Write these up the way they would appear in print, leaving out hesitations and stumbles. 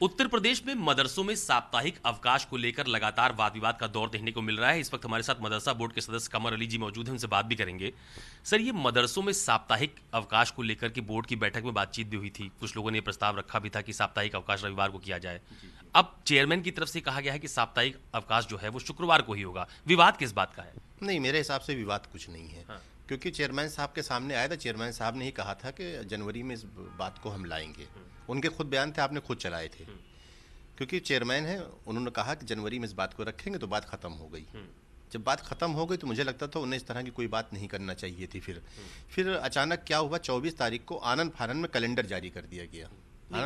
उत्तर प्रदेश में मदरसों में साप्ताहिक अवकाश को लेकर लगातार वाद विवाद का दौर देखने को मिल रहा है। इस वक्त हमारे साथ मदरसा बोर्ड के सदस्य कमर अली जी मौजूद हैं, उनसे बात भी करेंगे। सर, ये मदरसों में साप्ताहिक अवकाश को लेकर के बोर्ड की बैठक में बातचीत भी हुई थी। कुछ लोगों ने प्रस्ताव रखा भी था कि साप्ताहिक अवकाश रविवार को किया जाए। अब चेयरमैन की तरफ से कहा गया है कि साप्ताहिक अवकाश जो है वो शुक्रवार को ही होगा। विवाद किस बात का है? नहीं, मेरे हिसाब से विवाद कुछ नहीं है। हाँ। क्योंकि चेयरमैन साहब के सामने आया था, चेयरमैन साहब ने ही कहा था कि जनवरी में इस बात को हम लाएंगे। उनके खुद बयान थे, आपने खुद चलाए थे। क्योंकि चेयरमैन है, उन्होंने कहा कि जनवरी में इस बात को रखेंगे, तो बात खत्म हो गई। जब बात खत्म हो गई तो मुझे लगता था उन्हें इस तरह की कोई बात नहीं करना चाहिए थी। फिर अचानक क्या हुआ, 24 तारीख को आनन फानन में कैलेंडर जारी कर दिया गया।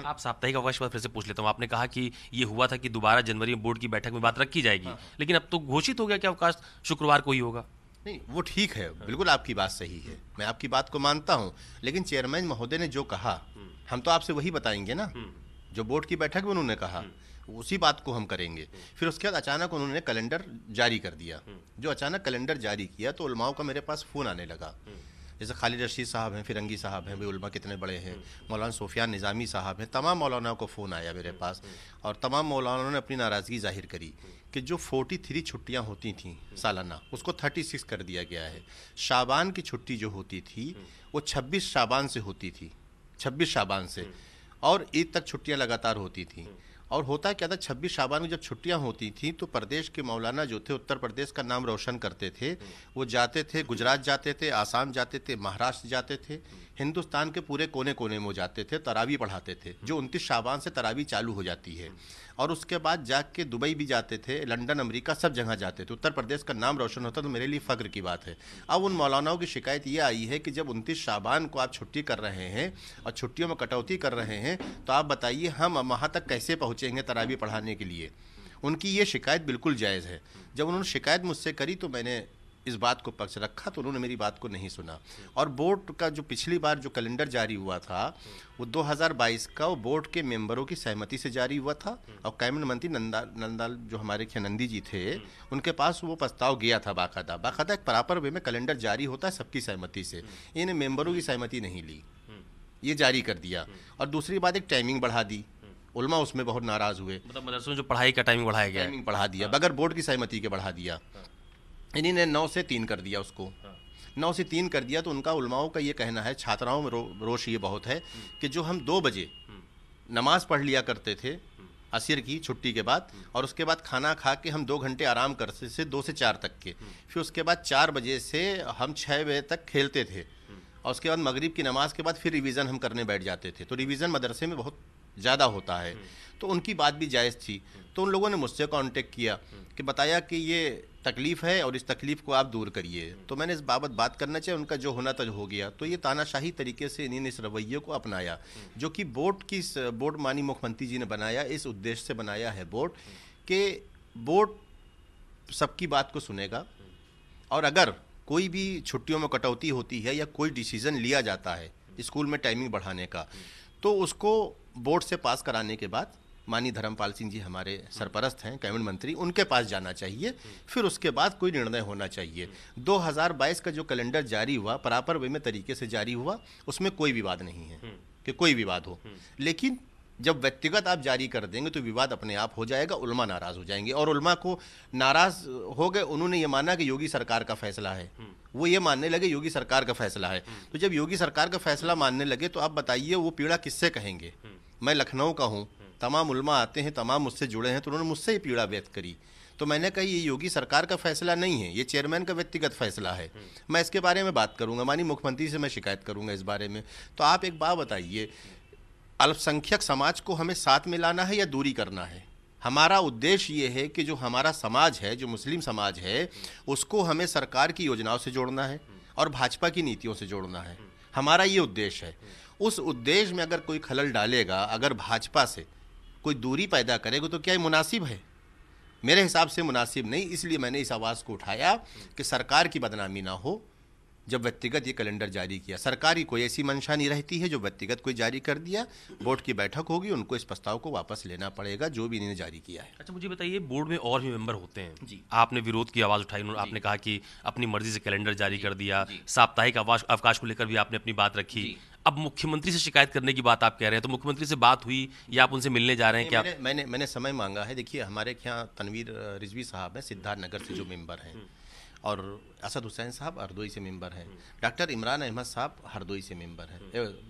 आप साप्ताहिक अवकाश पर फिर से पूछ लेता हूँ। आपने कहा कि ये हुआ था कि दोबारा जनवरी में बोर्ड की बैठक में बात रखी जाएगी। हाँ। लेकिन अब तो घोषित हो गया कि अवकाश शुक्रवार को ही होगा। नहीं, वो ठीक है, बिल्कुल आपकी बात सही है, मैं आपकी बात को मानता हूँ। लेकिन चेयरमैन महोदय ने जो कहा हम तो आपसे वही बताएंगे ना। जो बोर्ड की बैठक में उन्होंने कहा उसी बात को हम करेंगे। फिर उसके बाद अचानक उन्होंने कैलेंडर जारी कर दिया। जो अचानक कैलेंडर जारी किया तो उलमाओं का मेरे पास फ़ोन आने लगा। जैसे खालिद रशीद साहब हैं, फिरंगी साहब हैं, वे उलमा कितने बड़े हैं, मौलाना सुफियान निज़ामी साहब हैं, तमाम मौलानाओं को फ़ोन आया मेरे पास। और तमाम मौलानाओं ने अपनी नाराज़गी जाहिर करी कि जो 43 छुट्टियाँ होती थीं सालाना, उसको 36 कर दिया गया है। शाबान की छुट्टी जो होती थी वो 26 शाबान से होती थी, 26 शाबान से, और ईद तक छुट्टियाँ लगातार होती थीं। और होता क्या था, 26 शाबान में जब छुट्टियां होती थी तो प्रदेश के मौलाना जो थे, उत्तर प्रदेश का नाम रोशन करते थे, वो जाते थे, गुजरात जाते थे, आसाम जाते थे, महाराष्ट्र जाते थे, हिंदुस्तान के पूरे कोने कोने में वो जाते थे, तरावी पढ़ाते थे। जो 29 शाबान से तरावी चालू हो जाती है। और उसके बाद जाके दुबई भी जाते थे, लंदन, अमेरिका, सब जगह जाते थे। उत्तर प्रदेश का नाम रोशन होता तो मेरे लिए फ़ख्र की बात है। अब उन मौलानाओं की शिकायत ये आई है कि जब 29 शाबान को आप छुट्टी कर रहे हैं और छुट्टियों में कटौती कर रहे हैं, तो आप बताइए हम वहाँ तक कैसे पहुँचेंगे तरावी पढ़ाने के लिए। उनकी ये शिकायत बिल्कुल जायज़ है। जब उन्होंने शिकायत मुझसे करी तो मैंने इस बात को पक्ष रखा, तो उन्होंने मेरी बात को नहीं सुना। और बोर्ड का जो पिछली बार जो कैलेंडर जारी हुआ था वो 2022 का, वो बोर्ड के मेंबरों की सहमति से जारी हुआ था। और कैबिनेट मंत्री नंदाल जो हमारे नंदी जी थे, उनके पास वो प्रस्ताव गया था बाकायदा एक प्रॉपर वे में कैलेंडर जारी होता है सबकी सहमति से। इन्हें मेंबरों की सहमति नहीं ली, ये जारी कर दिया। और दूसरी बात, एक टाइमिंग बढ़ा दी। उलमा उसमें बहुत नाराज़ हुए। मतलब मदरसों में जो पढ़ाई का टाइमिंग बढ़ाया गया, टाइमिंग बढ़ा दिया, बगैर बोर्ड की सहमति के बढ़ा दिया। इन्हीं ने 9 से 3 कर दिया उसको। 9 से 3 कर दिया तो उनका उलमाओं का ये कहना है, छात्राओं में रोष ये बहुत है कि जो हम 2 बजे नमाज पढ़ लिया करते थे असर की छुट्टी के बाद, और उसके बाद खाना खा के हम 2 घंटे आराम करते थे 2 से 4 तक के, फिर उसके बाद 4 बजे से हम 6 बजे तक खेलते थे, और उसके बाद मगरिब की नमाज के बाद फिर रिवीज़न हम करने बैठ जाते थे। तो रिवीज़न मदरसे में बहुत ज़्यादा होता है। तो उनकी बात भी जायज़ थी। तो उन लोगों ने मुझसे कांटेक्ट किया कि बताया कि ये तकलीफ़ है और इस तकलीफ़ को आप दूर करिए। तो मैंने इस बाबत बात करना चाहिए, उनका जो होना था हो गया। तो ये तानाशाही तरीके से इन्होंने इस रवैये को अपनाया, जो कि बोर्ड माननीय मुख्यमंत्री जी ने बनाया, इस उद्देश्य से बनाया है बोर्ड कि बोर्ड सबकी बात को सुनेगा। और अगर कोई भी छुट्टियों में कटौती होती है या कोई डिसीज़न लिया जाता है स्कूल में टाइमिंग बढ़ाने का, तो उसको बोर्ड से पास कराने के बाद माननीय धर्मपाल सिंह जी हमारे सरपरस्त हैं, कैबिनेट मंत्री, उनके पास जाना चाहिए। फिर उसके बाद कोई निर्णय होना चाहिए। 2022 का जो कैलेंडर जारी हुआ प्रॉपर वे में तरीके से जारी हुआ, उसमें कोई विवाद नहीं है कि कोई विवाद हो। लेकिन जब व्यक्तिगत आप जारी कर देंगे तो विवाद अपने आप हो जाएगा, उलमा नाराज़ हो जाएंगे। और उलमा को नाराज़ हो गए, उन्होंने ये माना कि योगी सरकार का फैसला है, वो ये मानने लगे योगी सरकार का फैसला है। तो जब योगी सरकार का फैसला मानने लगे तो आप बताइए वो पीड़ा किससे कहेंगे। मैं लखनऊ का हूँ, तमाम उलमा आते हैं, तमाम मुझसे जुड़े हैं, तो उन्होंने मुझसे ही पीड़ा व्यक्त करी। तो मैंने कहा ये योगी सरकार का फैसला नहीं है, ये चेयरमैन का व्यक्तिगत फैसला है। मैं इसके बारे में बात करूँगा, माननीय मुख्यमंत्री से मैं शिकायत करूँगा इस बारे में। तो आप एक बात बताइए, अल्पसंख्यक समाज को हमें साथ में लाना है या दूरी करना है? हमारा उद्देश्य ये है कि जो हमारा समाज है, जो मुस्लिम समाज है, उसको हमें सरकार की योजनाओं से जोड़ना है और भाजपा की नीतियों से जोड़ना है। हमारा ये उद्देश्य है। उस उद्देश्य में अगर कोई खलल डालेगा, अगर भाजपा से कोई दूरी पैदा करेगा, तो क्या ये मुनासिब है? मेरे हिसाब से मुनासिब नहीं। इसलिए मैंने इस आवाज़ को उठाया कि सरकार की बदनामी ना हो, जब व्यक्तिगत ये कैलेंडर जारी किया। सरकार की कोई ऐसी मंशा नहीं रहती है, जो व्यक्तिगत कोई जारी कर दिया, बोर्ड की बैठक होगी, उनको इस प्रस्ताव को वापस लेना पड़ेगा जो भी इन्होंने जारी किया है। अच्छा, मुझे बताइए, बोर्ड में और भी मेंबर होते हैं जी। आपने विरोध की आवाज़ उठाई, आपने कहा कि अपनी मर्जी से कैलेंडर जारी कर दिया, साप्ताहिक अवकाश को लेकर भी आपने अपनी बात रखी। अब मुख्यमंत्री से शिकायत करने की बात आप कह रहे हैं, तो मुख्यमंत्री से बात हुई या आप उनसे मिलने जा रहे हैं? क्या मैंने समय मांगा है। देखिए, हमारे यहाँ तनवीर रिजवी साहब हैं सिद्धार्थनगर से जो मेंबर हैं, और असद हुसैन साहब हरदोई से मेंबर हैं, डॉक्टर इमरान अहमद साहब हरदोई से मेंबर हैं,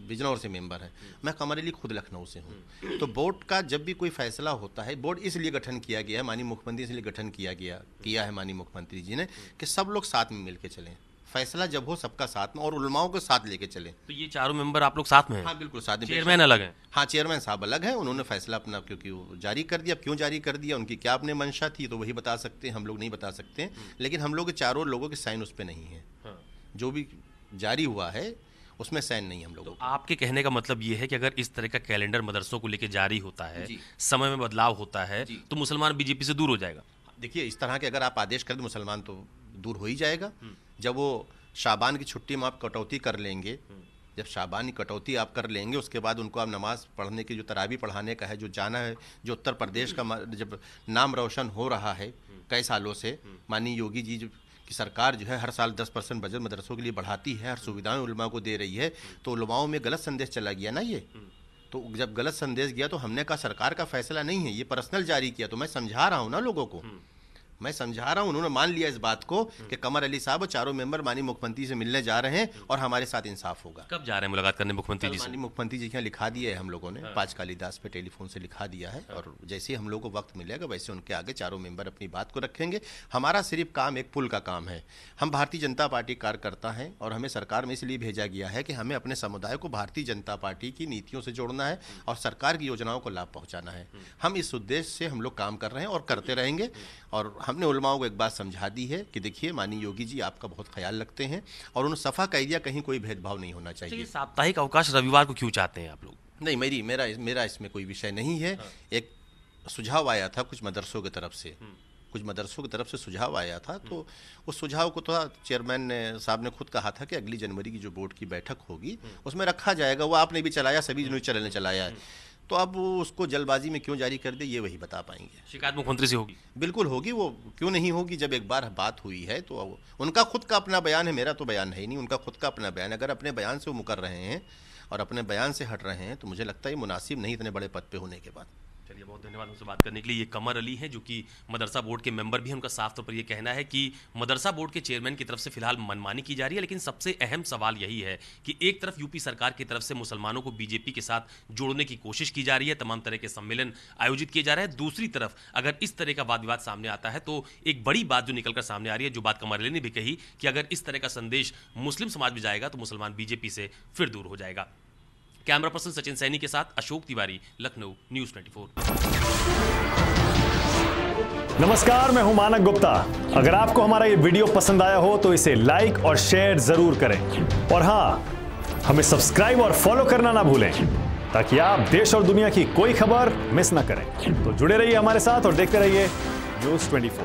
बिजनौर से मेंबर हैं, मैं कमर अली खुद लखनऊ से हूँ। तो बोर्ड का जब भी कोई फैसला होता है, बोर्ड इसलिए गठन किया गया है, माननीय मुख्यमंत्री इसलिए गठन किया है माननीय मुख्यमंत्री जी ने, कि सब लोग साथ में मिलकर चलें, फैसला जब हो सबका साथ में, और उलमाओं को साथ लेके चले। तो ये चारों मेंबर आप लोग साथ में हैं? हाँ बिल्कुल साथ में। चेयरमैन अलग हैं? हाँ, चेयरमैन साहब अलग हैं, उन्होंने फैसला अपना क्योंकि वो जारी कर दिया। क्यों जारी कर दिया, उनकी क्या अपने मंशा थी, तो वही बता सकते हैं, हम लोग नहीं बता सकते। लेकिन हम लोग के चारों लोगों के साइन उस पर नहीं है। जो भी जारी हुआ है उसमें साइन नहीं हम लोगों को। आपके कहने का मतलब ये है कि अगर इस तरह का कैलेंडर मदरसों को लेकर जारी होता है, समय में बदलाव होता है, तो मुसलमान बीजेपी से दूर हो जाएगा? देखिए, इस तरह के अगर आप आदेश कर दें, मुसलमान तो दूर हो ही जाएगा। जब वो शाबान की छुट्टी में आप कटौती कर लेंगे, जब शाबान की कटौती आप कर लेंगे, उसके बाद उनको आप नमाज पढ़ने की, जो तरावी पढ़ाने का है, जो जाना है, जो उत्तर प्रदेश का जब नाम रोशन हो रहा है कई सालों से, माननीय योगी जी की सरकार जो है हर साल 10% बजट मदरसों के लिए बढ़ाती है, हर सुविधाएं उलमा को दे रही है, तो उलमाओं में गलत संदेश चला गया ना ये। तो जब गलत संदेश गया तो हमने कहा सरकार का फैसला नहीं है, ये पर्सनल जारी किया। तो मैं समझा रहा हूँ ना लोगों को, मैं समझा रहा हूँ, उन्होंने मान लिया इस बात को कि कमर अली साहब और चारों मेंबर माननीय मुख्यमंत्री से मिलने जा रहे हैं और हमारे साथ इंसाफ होगा। कब जा रहे हैं मुलाकात करने मुख्यमंत्री जी से? माननीय मुख्यमंत्री जी के यहाँ लिखा दिया है हम लोगों ने, 5 कालिदास पे टेलीफोन से लिखा दिया है, और जैसे ही हम लोग को वक्त मिलेगा वैसे उनके आगे चारों मेंबर अपनी बात को रखेंगे। हमारा सिर्फ काम एक पुल का काम है। हम भारतीय जनता पार्टी कार्यकर्ता हैं, और हमें सरकार में इसलिए भेजा गया है कि हमें अपने समुदाय को भारतीय जनता पार्टी की नीतियों से जोड़ना है और सरकार की योजनाओं को लाभ पहुँचाना है। हम इस उद्देश्य से हम लोग काम कर रहे हैं और करते रहेंगे। और हमने उलमाओं को एक बात समझा दी है कि देखिए, माननीय योगी जी आपका बहुत ख्याल रखते हैं, और उन्होंने सफा कह दिया कहीं कोई भेदभाव नहीं होना चाहिए। साप्ताहिक अवकाश रविवार को क्यों चाहते हैं आप लोग? नहीं, मेरा इसमें कोई विषय नहीं है। एक सुझाव आया था कुछ मदरसों की तरफ से, सुझाव आया था, तो उस सुझाव को तो चेयरमैन साहब ने खुद कहा था कि अगली जनवरी की जो बोर्ड की बैठक होगी उसमें रखा जाएगा। वो आपने भी चलाया, सभी न्यूज़ चैनल ने चलाया है, तो अब उसको जल्दबाजी में क्यों जारी कर दे ये वही बता पाएंगे। शिकायत मुख्यमंत्री से होगी? बिल्कुल होगी, वो क्यों नहीं होगी। जब एक बार बात हुई है तो उनका खुद का अपना बयान है, मेरा तो बयान है ही नहीं, उनका खुद का अपना बयान। अगर अपने बयान से वो मुकर रहे हैं और अपने बयान से हट रहे हैं तो मुझे लगता है ये मुनासिब नहीं इतने बड़े पद पे होने के बाद। चलिए, बहुत धन्यवाद मुझसे बात करने के लिए। ये कमर अली हैं जो कि मदरसा बोर्ड के मेंबर भी हैं। उनका साफ तौर पर ये कहना है कि मदरसा बोर्ड के चेयरमैन की तरफ से फिलहाल मनमानी की जा रही है, लेकिन सबसे अहम सवाल यही है कि एक तरफ यूपी सरकार की तरफ से मुसलमानों को बीजेपी के साथ जोड़ने की कोशिश की जा रही है, तमाम तरह के सम्मेलन आयोजित किए जा रहे हैं। दूसरी तरफ अगर इस तरह का वाद विवाद सामने आता है तो एक बड़ी बात जो निकलकर सामने आ रही है, जो बात कमर अली ने भी कही कि अगर इस तरह का संदेश मुस्लिम समाज में जाएगा तो मुसलमान बीजेपी से फिर दूर हो जाएगा। कैमरा पर्सन सचिन सैनी के साथ अशोक तिवारी, लखनऊ, न्यूज़ 24। नमस्कार, मैं हूं मानक गुप्ता। अगर आपको हमारा ये वीडियो पसंद आया हो तो इसे लाइक और शेयर जरूर करें, और हां, हमें सब्सक्राइब और फॉलो करना ना भूलें ताकि आप देश और दुनिया की कोई खबर मिस ना करें। तो जुड़े रहिए हमारे साथ और देखते रहिए न्यूज़ 24।